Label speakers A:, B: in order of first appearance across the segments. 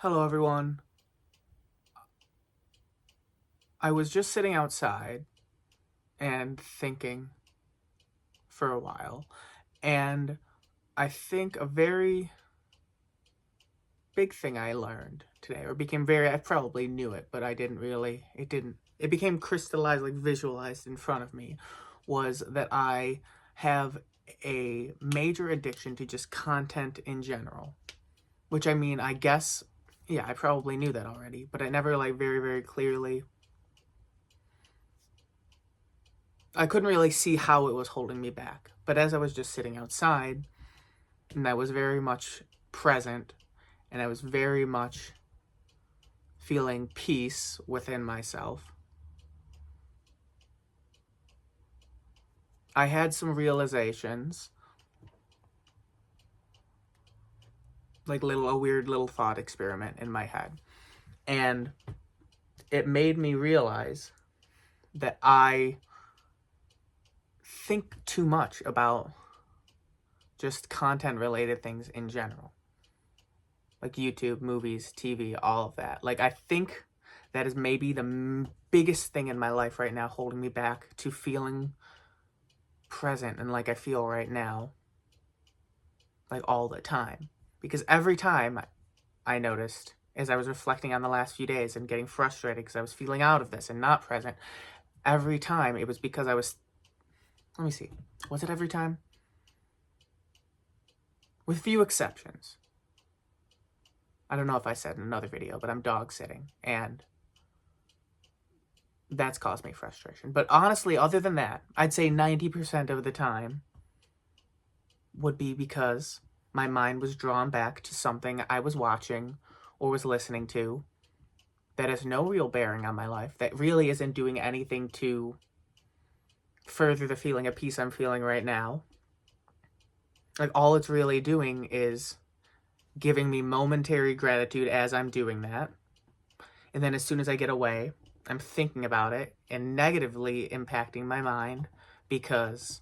A: Hello, everyone. I was just sitting outside and thinking for a while, and I think a very big thing I learned today, or became I probably knew it, but it became crystallized, like visualized in front of me, was that I have a major addiction to just content in general. Which I mean, I guess, yeah, I probably knew that already, but I never, like, very, very clearly I couldn't really see how it was holding me back. But as I was just sitting outside, and I was very much present, and I was very much feeling peace within myself, I had some realizations, like a weird little thought experiment in my head. And it made me realize that I think too much about just content related things in general. Like YouTube, movies, TV, all of that. Like, I think that is maybe the biggest thing in my life right now holding me back to feeling present and like I feel right now, like all the time. Because every time I noticed, as I was reflecting on the last few days and getting frustrated because I was feeling out of this and not present, every time it was because let me see, was it every time? With few exceptions. I don't know if I said in another video, but I'm dog sitting, and that's caused me frustration. But honestly, other than that, I'd say 90% of the time would be because my mind was drawn back to something I was watching or was listening to that has no real bearing on my life, that really isn't doing anything to further the feeling of peace I'm feeling right now. Like, all it's really doing is giving me momentary gratitude as I'm doing that. And then as soon as I get away, I'm thinking about it and negatively impacting my mind because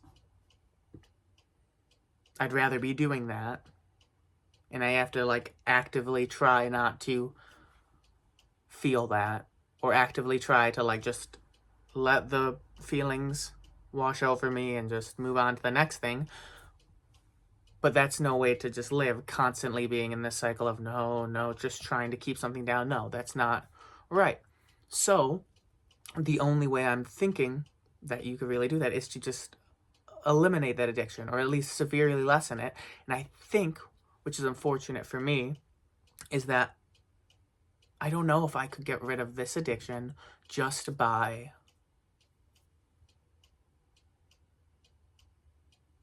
A: I'd rather be doing that. And I have to, like, actively try not to feel that, or actively try to, like, just let the feelings wash over me and just move on to the next thing. But that's no way to just live, constantly being in this cycle of no, just trying to keep something down. No, that's not right. So the only way I'm thinking that you could really do that is to just eliminate that addiction, or at least severely lessen it. And I think, which is unfortunate for me, is that I don't know if I could get rid of this addiction just by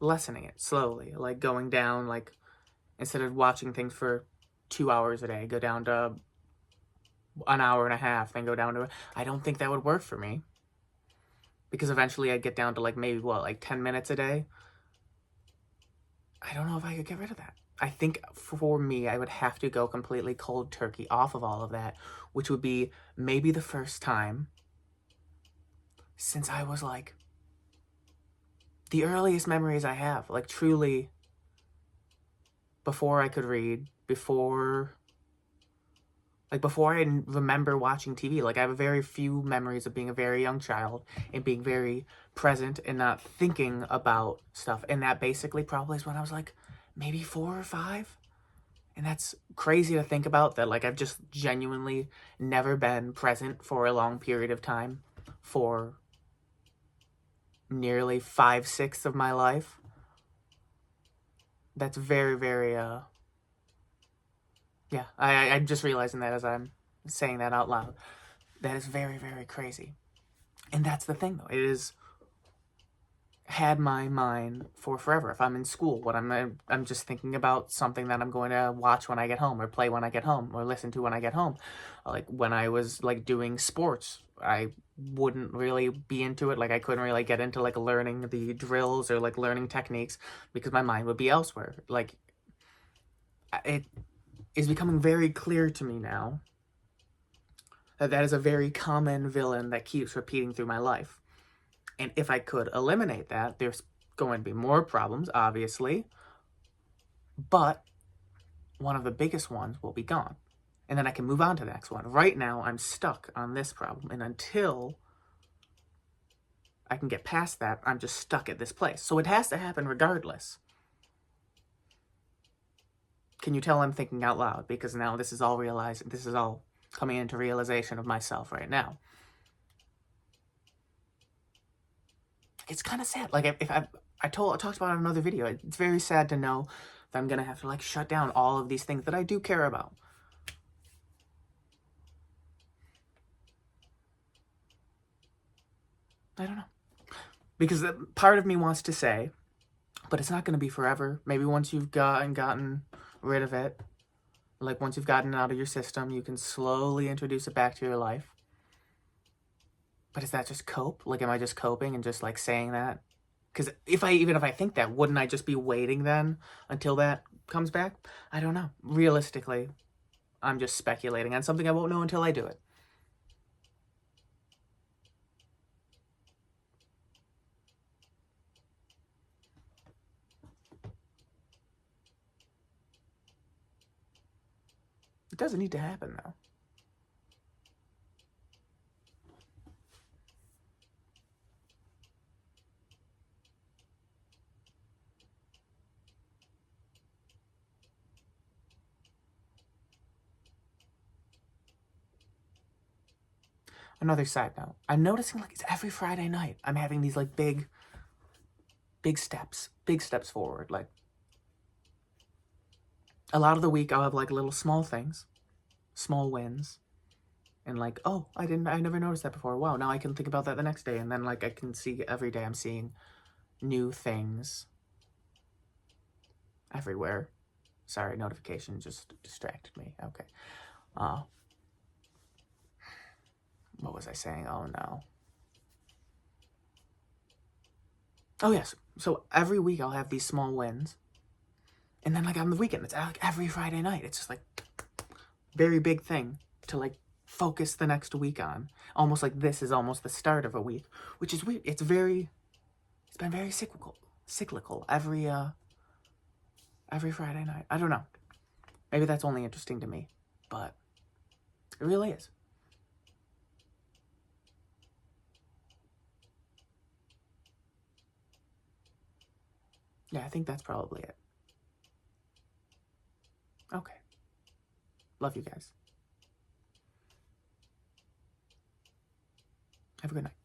A: lessening it slowly, like going down, like, instead of watching things for 2 hours a day, go down to an hour and a half, then go down to, I don't think that would work for me, because eventually I'd get down to, like, maybe, like 10 minutes a day. I don't know if I could get rid of that. I think for me, I would have to go completely cold turkey off of all of that, which would be maybe the first time since I was, like, the earliest memories I have, like, truly, before I could read, before I remember watching TV. Like, I have very few memories of being a very young child and being very present and not thinking about stuff. And that basically probably is when I was, like, maybe 4 or 5. And that's crazy to think about, that, like, I've just genuinely never been present for a long period of time for nearly 5/6 of my life. That's very, very, yeah, I'm just realizing that as I'm saying that out loud. That is very, very crazy. And that's the thing, though. It is had my mind for forever. If I'm in school, I'm just thinking about something that I'm going to watch when I get home, or play when I get home, or listen to when I get home. Like, when I was, like, doing sports, I wouldn't really be into it. Like, I couldn't really get into, like, learning the drills or, like, learning techniques because my mind would be elsewhere. Like, it is becoming very clear to me now that that is a very common villain that keeps repeating through my life. And if I could eliminate that, there's going to be more problems, obviously, but one of the biggest ones will be gone. And then I can move on to the next one. Right now, I'm stuck on this problem. And until I can get past that, I'm just stuck at this place. So it has to happen regardless. Can you tell I'm thinking out loud? Because now this is all realizing, this is all coming into realization of myself right now. It's kind of sad. Like, if I talked about it in another video, it's very sad to know that I'm going to have to, like, shut down all of these things that I do care about. I don't know. Because part of me wants to say, but it's not going to be forever. Maybe once you've gotten rid of it, like once you've gotten it out of your system, you can slowly introduce it back to your life. But is that just cope? Like, am I just coping and just, like, saying that? Because even if I think that, wouldn't I just be waiting then until that comes back? I don't know. Realistically, I'm just speculating on something I won't know until I do it. It doesn't need to happen, though. Another side note. I'm noticing, like, it's every Friday night I'm having these, like, big steps forward. Like, a lot of the week I'll have, like, little small things, small wins. And, like, oh, I never noticed that before. Wow, now I can think about that the next day. And then, like, I can see every day I'm seeing new things everywhere. Sorry, notification just distracted me. Okay. What was I saying? Oh, no. Oh, yes. So every week I'll have these small wins. And then, like, on the weekend, it's like every Friday night. It's just, like, very big thing to, like, focus the next week on. Almost like this is almost the start of a week, which is weird. It's been very cyclical every Friday night. I don't know. Maybe that's only interesting to me, but it really is. Yeah, I think that's probably it. Okay. Love you guys. Have a good night.